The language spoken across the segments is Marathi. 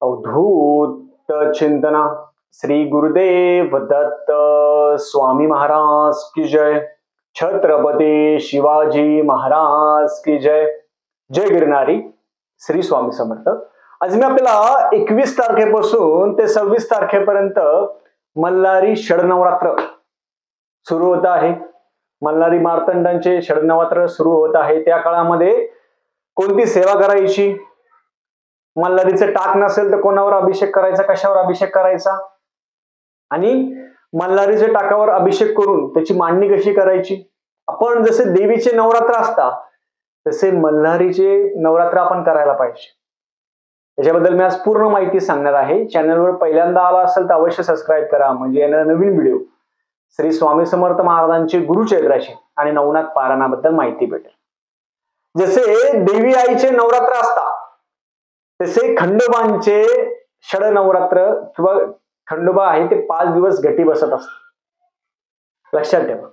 अवधूत चिंतना श्री गुरुदेव दत्त स्वामी महाराज की जय। छत्रपती शिवाजी महाराज की जय। जय गिरणारी श्री स्वामी समर्थ। आज मी आपल्याला 21 तारखेपासून ते 26 तारखेपर्यंत मल्हारी षडनवरात्र सुरू होत आहे। मल्हारी मार्तंडांचे षडनवरात्र सुरू होत आहे। त्या काळामध्ये कोणती सेवा करायची, मल्हारीचं टाक नसेल तर कोणावर अभिषेक करायचा, कशावर अभिषेक करायचा, आणि मल्हारीच्या टाकावर अभिषेक करून त्याची मांडणी कशी करायची। आपण जसे देवीचे नवरात्र असतात तसे मल्हारीचे नवरात्र आपण करायला पाहिजे। याच्याबद्दल मी आज पूर्ण माहिती सांगणार आहे। चॅनलवर पहिल्यांदा आला असेल तर अवश्य सबस्क्राईब करा, म्हणजे येणारा नवीन व्हिडिओ श्री स्वामी समर्थ महाराजांचे गुरुचरित्राची आणि नवनाथ पारायणाबद्दल माहिती भेटेल। जसे देवी आईचे नवरात्र असतात तसे खंडोबांचे षडनवरात्र किंवा खंडोबा आहे ते 5 दिवस घटी बसत असतात। लक्षात ठेवा,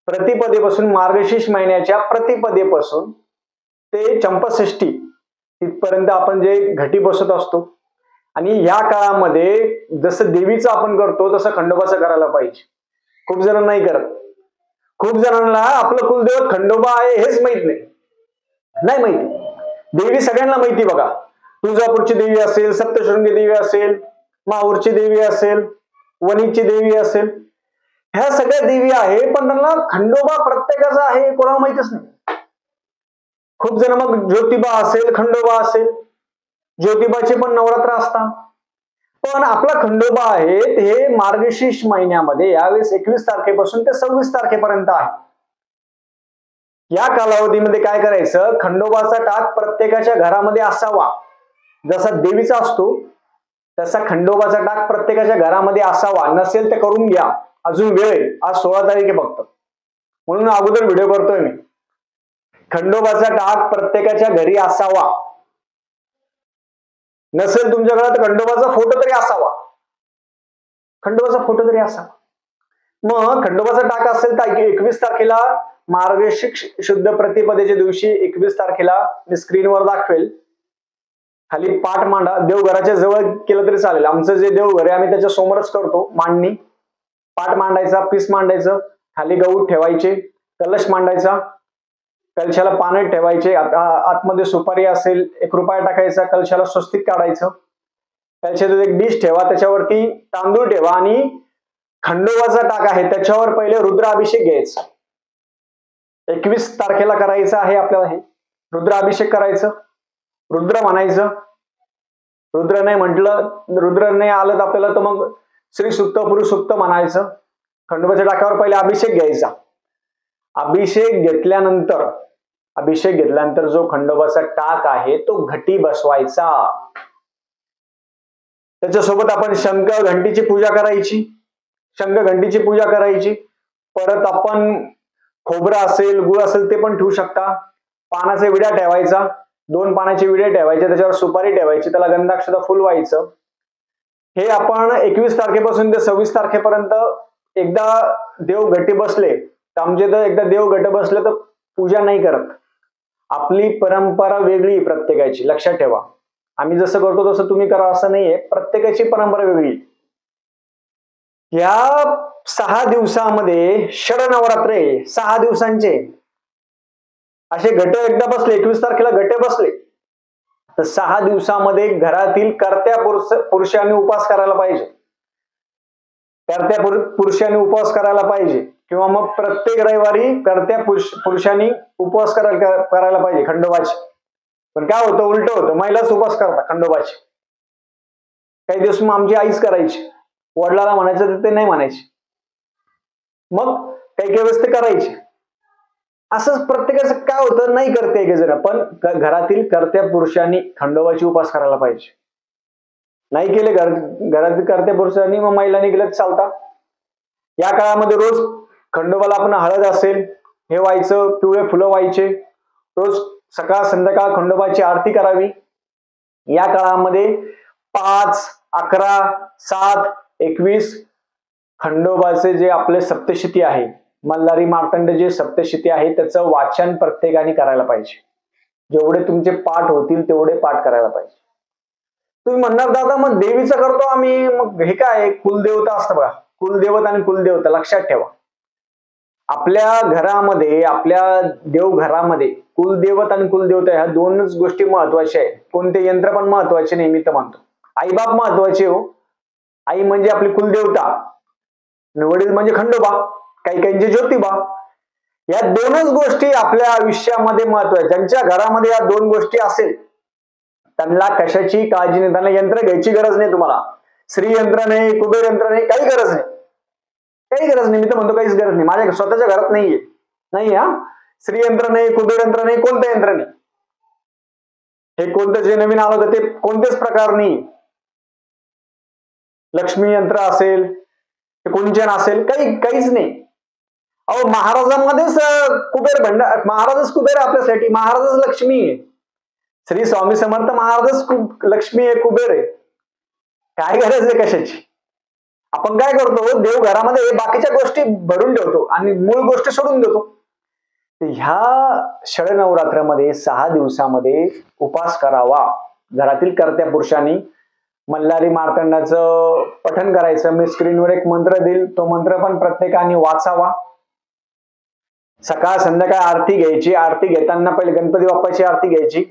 प्रतिपदेपासून मार्गशीर्ष महिन्याच्या प्रतिपदेपासून ते चंपाषष्ठी तिथपर्यंत आपण जे घटी बसत असतो, आणि या काळामध्ये जसं देवीचं आपण करतो तसं खंडोबाचं करायला पाहिजे। खूप जण नाही करत। खूप जणांना आपलं कुलदेवत खंडोबा आहे हेच नाही माहिती। देवी सगळ्यांना माहिती बघा, तुळजापूरची देवी असेल, सप्तशृंगी देवी असेल, माहूरची देवी असेल, वणीची देवी असेल, ह्या सगळ्या देवी आहे, पण त्यांना खंडोबा प्रत्येकाचा आहे कोणाला माहितच नाही। खूप जण मग ज्योतिबा असेल, खंडोबा असेल, ज्योतिबाचे पण नवरात्र असतात, पण आपला खंडोबा आहे हे मार्गशीर्ष महिन्यामध्ये यावेळेस 21 तारखेपासून ते 26 तारखेपर्यंत आहे। या कालावधीमध्ये काय करायचं, खंडोबाचा टाक प्रत्येकाच्या घरामध्ये असावा। जसा देवीचा असतो तसा खंडोबाचा टाक प्रत्येकाच्या घरामध्ये असावा। नसेल तर करून घ्या, अजून वेळ आहे। आज 16 तारीख आहे फक्त, म्हणून अगोदर व्हिडिओ करतोय मी। खंडोबाचा टाक प्रत्येकाच्या घरी असावा। नसेल तुमच्या घरात खंडोबाचा फोटो तरी असावा, मग खंडोबाचा टाक असेल तर 21 तारखेला मार्गशीर्ष शुद्ध प्रतिपदेच्या दिवशी 21 तारखेला मी स्क्रीनवर दाखवेल, खाली पाठ मांडा। देवघराच्या जवळ केलं तरी चालेल, आमचं जे देवघर आहे आम्ही त्याच्या समोरच करतो मांडणी। पाठ मांडायचा, पीस मांडायचं, खाली गहू ठेवायचे, कलश मांडायचा, कलशाला पाने ठेवायचे, आतमध्ये सुपारी असेल 1 रुपया टाकायचा, कलशाला स्वस्तिक काढायचं, कलशात एक डिश ठेवा, त्याच्यावरती तांदूळ ठेवा, आणि खंडोबाचा टाक आहे त्याच्यावर पहिले रुद्राभिषेक घ्यायचा। 21 तारखेला करायचं आहे आपल्याला हे रुद्राभिषेक करायचं, रुद्र म्हणायचं। रुद्र नाही म्हटलं, रुद्र नाही आलं तर आपल्याला तर मग श्री सुक्त पुरुष सुक्त म्हणायचं। खंडोबाच्या टाकावर पहिले अभिषेक घ्यायचा। अभिषेक घेतल्यानंतर जो खंडोबाचा टाक आहे तो घटी बसवायचा। त्याच्यासोबत आपण शंख घंटीची पूजा करायची। परत आपण खोबरं असेल, गुळ असेल ते पण ठेवू शकता। पानाचे विड्या ठेवायचा, 2 पानाचे विडे ठेवायचे, त्याच्यावर सुपारी ठेवायची, त्याला गंधाक्षता फुलवायचं। हे आपण 21 तारखेपासून ते 26 तारखेपर्यंत एकदा देव घटी बसले तर आमचे तर एकदा देव घट बसले तर पूजा नाही करत। आपली परंपरा वेगळी प्रत्येकाची, लक्षात ठेवा। आम्ही जसं करतो तसं तुम्ही करा असं नाहीये, प्रत्येकाची परंपरा वेगळी। या 6 दिवसामध्ये षडनवरात्र आहे, 6 दिवसांचे असे घट एकदा बसले, 21 तारखेला घट बसले तर 6 दिवसामध्ये घरातील कर्त्या पुरुषांनी उपवास करायला पाहिजे, किंवा मग प्रत्येक रविवारी कर्त्या पुरुषांनी उपवास करायला पाहिजे खंडोबाचे। पण काय होतं, उलट होतं, महिलाच उपवास करतात खंडोबाचे। काही दिवस मग आमची आईच करायची, वडिलाला म्हणायचं तर ते नाही म्हणायचे, मग काही वेळेस ते करायचे। असंच प्रत्येकाचं काय होतं, नाही करते एक जण, पण घरातील कर्त्या पुरुषांनी खंडोबाची उपवास करायला पाहिजे। नाही केले घरातील कर्त्या पुरुषांनी, मग महिलांनी केलं चालता। या काळामध्ये रोज खंडोबाला आपण हळद असेल हे व्हायचं, पिवळे फुलं व्हायचे, रोज सकाळ संध्याकाळ खंडोबाची आरती करावी। या काळामध्ये 5, 11, 7, 21 खंडोबाचे जे आपले सप्तशती आहे, मल्हारी मार्तंड जे सप्तशती आहे त्याचं वाचन प्रत्येकाने करायला पाहिजे। जेवढे तुमचे पाठ होतील तेवढे पाठ करायला पाहिजे. तुम्ही म्हणणार दादा मग देवीचं करतो आम्ही, मग हे काय कुलदेवता असतं बघा, कुलदेवत आणि कुलदेवता लक्षात ठेवा. आपल्या घरामध्ये, आपल्या देवघरामध्ये कुलदेवत आणि कुलदेवता ह्या दोनच गोष्टी महत्वाच्या आहेत. कोणते यंत्र पण महत्वाचे नाही, मी तर म्हणतो. आईबाप महत्वाचे हो. आई म्हणजे आपली कुलदेवता, वडील म्हणजे खंडोबा, काही काहींचे ज्योतिबा. या दोनच गोष्टी आपल्या आयुष्यामध्ये महत्वाच्या. ज्यांच्या घरामध्ये या दोन गोष्टी असेल त्यांना कशाची काळजी नाही, त्यांना यंत्र घ्यायची गरज नाही. तुम्हाला श्री यंत्र नाही, कुबेर यंत्र नाही, काही गरज नाही, काही गरज नाही. मी तर म्हणतो काहीच गरज नाही. माझ्या स्वतःच्या घरात नाहीये, नाही हा. श्री यंत्र नाही, कुबेर यंत्र नाही, कोणतं यंत्र नाही. हे कोणतं जे नवीन आलं होतं ते कोणतेच प्रकार नाही. लक्ष्मी यंत्र असेल, कुंचन असेल, काहीच नाही. अहो महाराजांमध्येच कुबेर भंडार, महाराजच कुबेर आपल्यासाठी, महाराजच लक्ष्मी आहे. श्री स्वामी समर्थ महाराजच लक्ष्मी आहे, कुबेर आहे. काय गरज आहे कशाची? आपण काय करतो, देव घरामध्ये बाकीच्या गोष्टी भरून ठेवतो आणि मूळ गोष्टी सोडून देतो. ह्या शरनवरात्रामध्ये 6 दिवसामध्ये उपास करावा. घरातील कर्त्या पुरुषांनी मल्हारी मार्तंडाचं पठण करायचं. मी स्क्रीनवर एक मंत्र देईल, तो मंत्र पण प्रत्येकाने वाचावा. सकाळ संध्याकाळ आरती घ्यायची. आरती घेताना पहिले गणपती बाप्पाची आरती घ्यायची,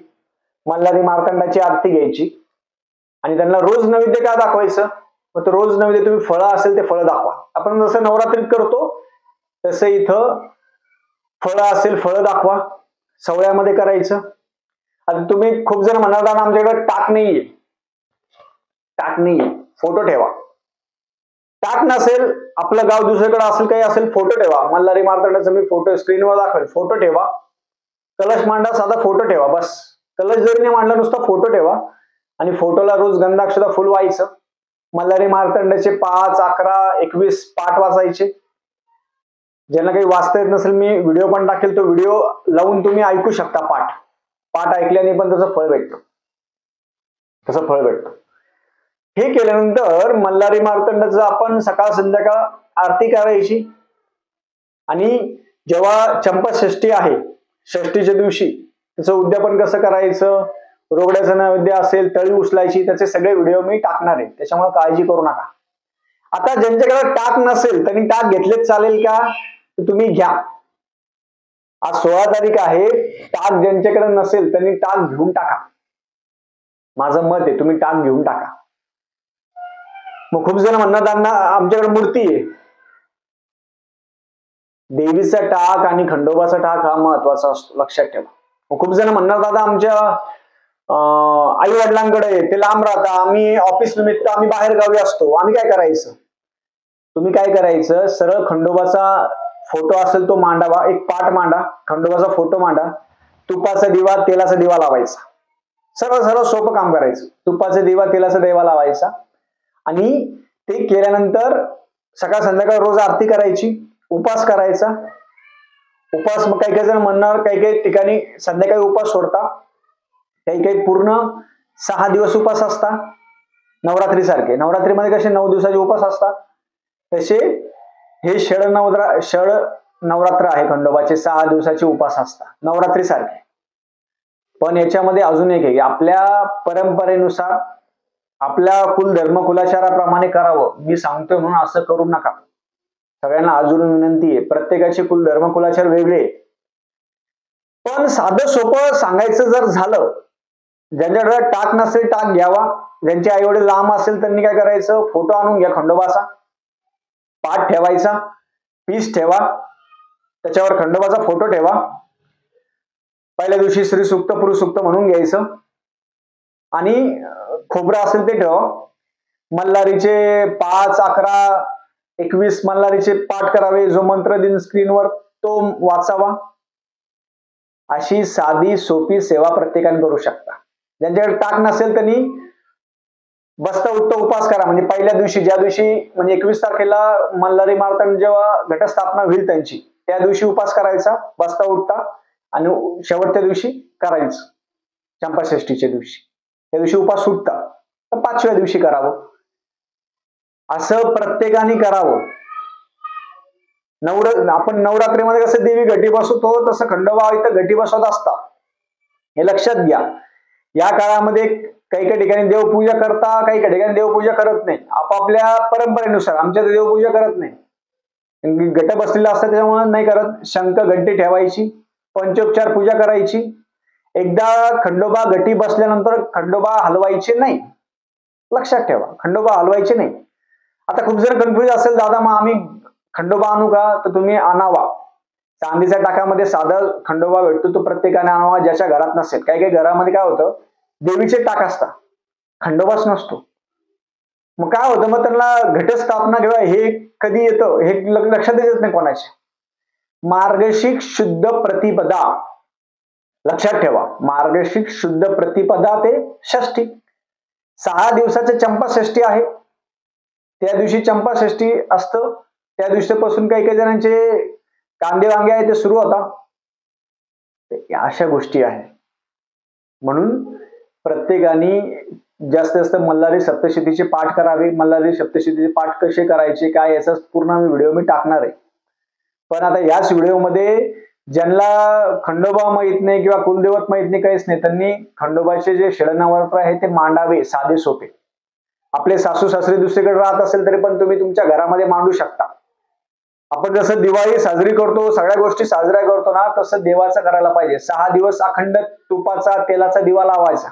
मल्हारी मार्तंडाची आरती घ्यायची आणि त्यांना रोज नैवेद्य काय दाखवायचं. मग तो रोज नैवेद्य तुम्ही फळं असेल ते फळं दाखवा. आपण जसं नवरात्रीत करतो तसं इथं फळं असेल फळं दाखवा. सवळ्यामध्ये करायचं. आता तुम्ही खूप जण म्हणाल आमच्याकडे टाक नाहीये, टाक नाहीये, फोटो ठेवा. टाक नसेल, आपलं गाव दुसरीकडे असेल, काही असेल, फोटो ठेवा. मल्हारी मार्तंडाचा मी फोटो स्क्रीनवर दाखवेल, फोटो ठेवा. कलश मांडा, साधा फोटो ठेवा, बस. कलश जरी नाही मांडला, नुसता फोटो ठेवा आणि फोटोला रोज गंधाक्षता फुल व्हायचं. मल्हारी मार्तंडाचे 5, 11, 21 पाठ वाचायचे. ज्यांना काही वाचता येत नसेल, मी व्हिडिओ पण टाकेल, तो व्हिडिओ लावून तुम्ही ऐकू शकता. पाठ ऐकल्याने पण त्याचं फळ भेटतं, तसं फळ भेटतं. हे केल्यानंतर मल्हारी मार्तंडाचं आपण सकाळ संध्याकाळ आरती करायची आणि जेव्हा चंपाषष्ठी आहे, षष्टीच्या दिवशी त्याचं उद्यापन कसं करायचं, रोगड्याचं नैवेद्य असेल, तळी उचलायची, त्याचे सगळे व्हिडिओ मी टाकणार आहे, त्याच्यामुळे काळजी करू नका. आता ज्यांच्याकडे टाक नसेल त्यांनी टाक घेतलेच चालेल का, तर तुम्ही घ्या. आज 16 तारीख आहे. टाक ज्यांच्याकडे नसेल त्यांनी टाक घेऊन टाका. माझं मत आहे, तुम्ही टाक घेऊन टाका. मग खूप जण म्हणतात आमच्याकडे मूर्ती आहे. देवीचा टाक आणि खंडोबाचा टाक हा महत्वाचा असतो, लक्षात ठेवा. मग खूप जण म्हणणार दादा आमच्या आई वडिलांकडे ते लांब राहता, आम्ही ऑफिस निमित्त आम्ही बाहेर गावी असतो, आम्ही काय करायचं. तुम्ही काय करायचं, सरळ खंडोबाचा फोटो असेल तो मांडावा, एक पाठ मांडा, खंडोबाचा फोटो मांडा, तुपाचा दिवा तेलाचा दिवा लावायचा. सरळ सरळ सोपं काम करायचं. तुपाचा दिवा तेलाचा दिवा लावायचा आणि ते केल्यानंतर सकाळ संध्याकाळ रोज आरती करायची, उपास करायचा. उपास मग काही काही जण म्हणणार, काही काही ठिकाणी संध्याकाळी उपास सोडता, काही काही पूर्ण 6 दिवस उपास असतात. नवरात्री सारखे, नवरात्रीमध्ये कसे 9 दिवसाचे उपास असतात, तसे हे षड नवरात्र आहे खंडोबाचे, 6 दिवसाचे उपास असतात नवरात्री सारखे. पण याच्यामध्ये अजून एक आहे की आपल्या परंपरेनुसार आपल्या कुलधर्म कुलाचाराप्रमाणे करावं. मी सांगतोय म्हणून असं करू नका. सगळ्यांना अजून विनंती आहे, प्रत्येकाचे कुलधर्म कुलाचार वेगळे. पण साधं सोपं सांगायचं जर झालं, ज्यांच्याकडे टाक नसेल टाक घ्यावा. ज्यांचे आई वडील लांब असेल त्यांनी काय करायचं, फोटो आणून घ्या खंडोबाचा, पाठ ठेवायचा, पीस ठेवा, त्याच्यावर खंडोबाचा फोटो ठेवा. पहिल्या दिवशी श्री सुक्त पुरुषसुक्त म्हणून घ्यायचं आणि खोबरं असेल ते ठेवा. मल्हारीचे 5, 11, 21 मल्हारीचे पाठ करावे. जो मंत्र दिन स्क्रीनवर तो वाचावा. अशी साधी सोपी सेवा प्रत्येकाने करू शकता. ज्यांच्याकडे टाक नसेल त्यांनी बसता उठता उपास करा. म्हणजे पहिल्या दिवशी, ज्या दिवशी म्हणजे 21 तारखेला मल्हारी मार्तंड जेव्हा घटस्थापना होईल त्यांची, त्या दिवशी उपास करायचा बसता उठता आणि शेवटच्या दिवशी करायचं चंपाषष्ठीच्या दिवशी. त्या दिवशी उपास सुटता तर 5व्या दिवशी करावं. असं प्रत्येकाने करावं. आपण नवरात्रीमध्ये कसं देवी घटी बसवतो, तसं खंडोबा इथं घटी बसवत असतात. हे लक्षात घ्या. या काळामध्ये काही काही ठिकाणी देवपूजा करता, काही काही ठिकाणी देवपूजा करत नाही. आपापल्या परंपरेनुसार. आमच्या देवपूजा करत नाही, घट बसलेला असतात त्याच्यामुळे नाही करत. शंख घंटी ठेवायची, पंचोपचार पूजा करायची. एकदा खंडोबा घटी बसल्यानंतर खंडोबा हलवायचे नाही, लक्षात ठेवा. खंडोबा हलवायचे नाही. आता खूप जण कन्फ्युज असेल, दादा मग आम्ही खंडोबा आणू का? तर तुम्ही आणावा. चांदीच्या टाकामध्ये साधा खंडोबा भेटतो, तो प्रत्येकाने आणावा ज्याच्या घरात नसेल. काही काही घरामध्ये काय होतं, देवीचे टाक असतात, खंडोबाच नसतो. मग काय होतं, मग त्यांना घटस्थापना किंवा हे कधी येतं हे लक्षात येत नाही कोणाच्या. मार्गशीर्ष शुद्ध प्रतिपदा, लक्षात ठेवा. मार्गशीर्ष शुद्ध प्रतिपदा ते षष्ठी, 6 दिवसाचे चंपाषष्ठी आहे. त्या दिवशी चंपाषष्ठी असतं. त्या दिवसापासून काही काही जणांचे कांदे वांगे आहे ते सुरू होता. अशा गोष्टी आहेत. म्हणून प्रत्येकाने जास्तीत जास्त मल्हारी सप्तशतीचे पाठ करावे. मल्हारी सप्तशतीचे पाठ कसे करायचे काय याचा पूर्ण व्हिडिओ मी टाकणार आहे. पण आता याच व्हिडिओमध्ये ज्यांना खंडोबा माहित नाही किंवा कुलदेवत माहित नाही, काहीच नाही, त्यांनी खंडोबाचे जे षडनवरात्र आहे ते मांडावे साधे सोपे. आपले सासू सासरे दुसरीकडे राहत असेल तरी पण तुम्ही तुमच्या घरामध्ये मांडू शकता. आपण जसं दिवाळी साजरी करतो, सगळ्या गोष्टी साजऱ्या करतो ना, तसं देवाचं करायला पाहिजे. 6 दिवस अखंड तुपाचा तेलाचा दिवा लावायचा.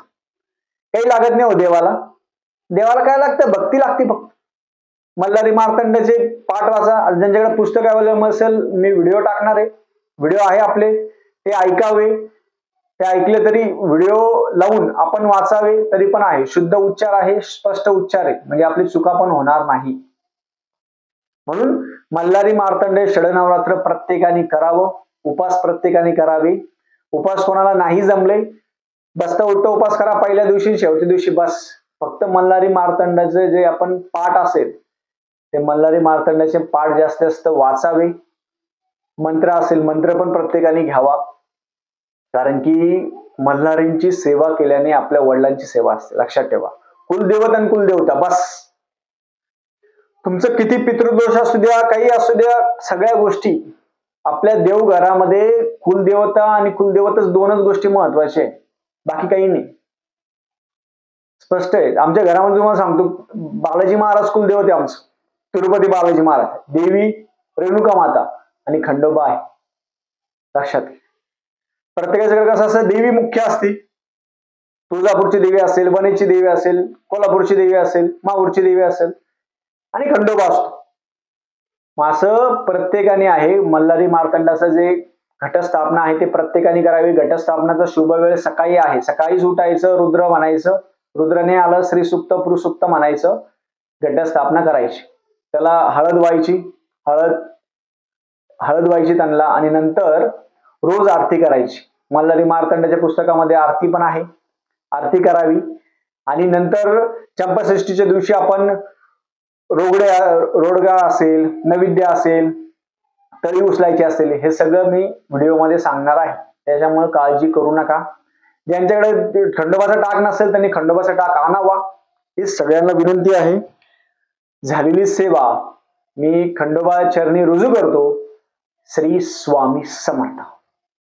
काही लागत नाही हो देवाला. देवाला काय लागतं? भक्ती लागते फक्त. मल्हारी मार्तंडाचे पाठ वाचा. ज्यांच्याकडे पुस्तक अवेलेबल असेल मी व्हिडिओ टाकणार आहे, व्हिडिओ आहे आपले, ते ऐकावे. ते ऐकले तरी व्हिडिओ लावून आपण वाचावे तरी पण आहे. शुद्ध उच्चार आहे, स्पष्ट उच्चार आहे, म्हणजे आपली चुका पण होणार नाही. म्हणून मल्हारी मार्तंड षडनवरात्र प्रत्येकाने करावं. उपास प्रत्येकाने करावे. उपास कोणाला नाही जमले, बसता उठता उपास करा पहिल्या दिवशी, शेवटी दिवशी बस. फक्त मल्हारी मार्तंडाचे जे आपण पाठ असेल ते मल्हारी मार्तंडाचे पाठ जास्तीत जास्त वाचावे. मंत्र असेल मंत्र पण प्रत्येकाने घ्यावा. कारण की मल्हारींची सेवा केल्याने आपल्या वडिलांची सेवा असते, लक्षात ठेवा. कुलदेवत आणि कुलदेवता बस. तुमचं किती पितृदोष असू द्या, काही असू द्या, सगळ्या गोष्टी आपल्या देवघरामध्ये कुलदेवता आणि कुलदेवतच दोनच गोष्टी महत्वाच्या आहेत, बाकी काही नाही. स्पष्ट आहे. आमच्या घरामध्ये तुम्हाला सांगतो, बालाजी महाराज कुलदेवते आमचं, तिरुपती बालाजी महाराज, देवी रेणुका माता आणि खंडोबा आहे. लक्षात. प्रत्येकाच्याकडे कसं असतं, देवी मुख्य असते. तुळजापूरची देवी असेल, वणीची देवी असेल, कोल्हापूरची देवी असेल, माहूरची देवी असेल आणि खंडोबा असतो. मग असं प्रत्येकाने आहे. मल्हारी मार्तंडाचं जे घटस्थापना आहे ते प्रत्येकाने करावी. घटस्थापनाचा शुभ वेळ सकाळी आहे. सकाळीच उठायचं, रुद्र म्हणायचं, रुद्रने आलं श्री सुक्त पुरुसुक्त म्हणायचं, घटस्थापना करायची. त्याला हळद व्हायची, हळद व्हायची त्यांना, आणि नंतर रोज आरती करायची. मल्हारी मार्तंडाच्या पुस्तकामध्ये आरती पण आहे, आरती करावी. आणि नंतर चंपाषष्ठीच्या दिवशी आपण रोडगा असेल, नैवेद्य असेल, तळी उचलायची असेल, हे सगळं मी व्हिडिओमध्ये सांगणार आहे. त्याच्यामुळे काळजी करू नका. ज्यांच्याकडे खंडोबाचा टाक नसेल त्यांनी खंडोबाचा टाक आणावा, ही सगळ्यांना विनंती आहे. झालेली सेवा मी खंडोबा चरणी रुजू करतो. श्री स्वामी समर्थ.